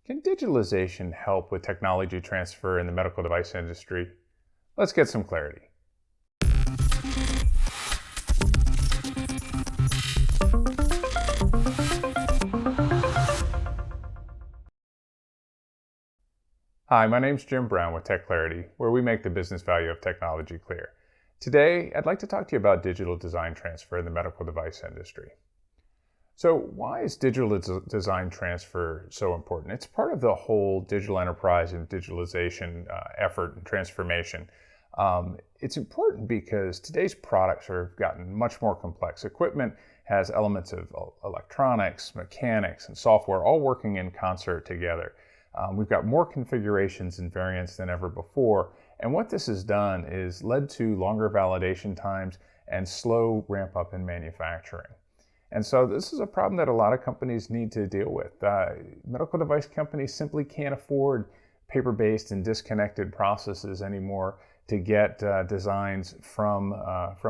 Can digitalization help with technology transfer in the medical device industry? Let's get some clarity. Hi, my name's Jim Brown with Tech Clarity, where we make the business value of technology clear. Today, I'd like to talk to you about digital design transfer in the medical device industry. So why is digital design transfer so important? It's part of the whole digital enterprise and digitalization effort and transformation. It's important because today's products have gotten much more complex. Equipment has elements of electronics, mechanics, and software all working in concert together. We've got more configurations and variants than ever before, and what this has done is led to longer validation times and slow ramp up in manufacturing. And so this is a problem that a lot of companies need to deal with. Medical device companies simply can't afford paper-based and disconnected processes anymore to get designs from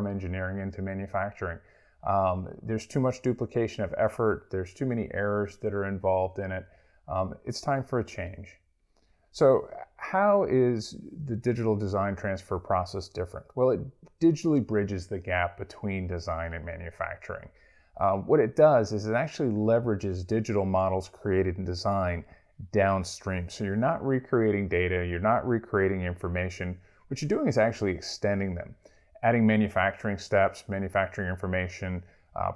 engineering into manufacturing. There's too much duplication of effort. There's too many errors that are involved in it. It's time for a change. So how is the digital design transfer process different? Well, it digitally bridges the gap between design and manufacturing. What it does is it actually leverages digital models created in design downstream. So you're not recreating data, you're not recreating information. What you're doing is actually extending them, adding manufacturing steps, manufacturing information,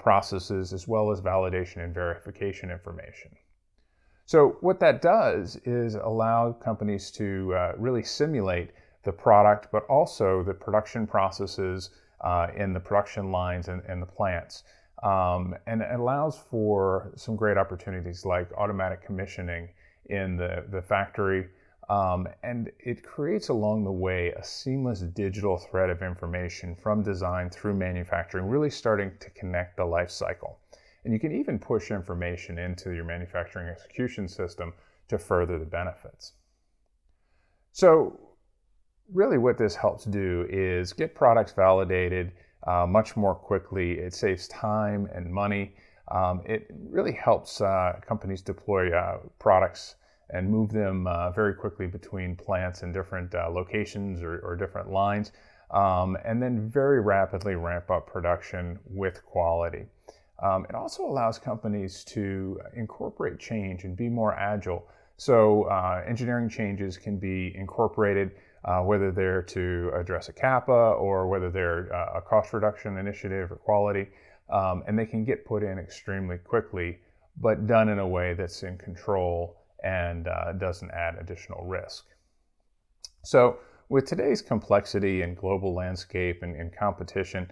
processes, as well as validation and verification information. So what that does is allow companies to really simulate the product, but also the production processes in the production lines and the plants. And it allows for some great opportunities like automatic commissioning in the factory. And it creates along the way a seamless digital thread of information from design through manufacturing, really starting to connect the life cycle. And you can even push information into your manufacturing execution system to further the benefits. So really what this helps do is get products validated much more quickly. It saves time and money. It really helps companies deploy products and move them very quickly between plants and different locations or different lines, and then very rapidly ramp up production with quality. It also allows companies to incorporate change and be more agile. So engineering changes can be incorporated, whether they're to address a CAPA or whether they're a cost reduction initiative or quality, and they can get put in extremely quickly, but done in a way that's in control and doesn't add additional risk. So with today's complexity and global landscape and competition,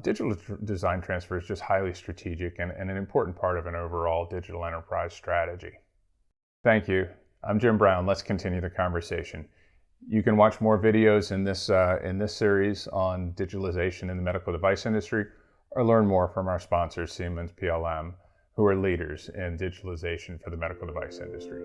digital design transfer is just highly strategic and an important part of an overall digital enterprise strategy. Thank you. I'm Jim Brown. Let's continue the conversation. You can watch more videos in this series on digitalization in the medical device industry, or learn more from our sponsor, Siemens PLM, who are leaders in digitalization for the medical device industry.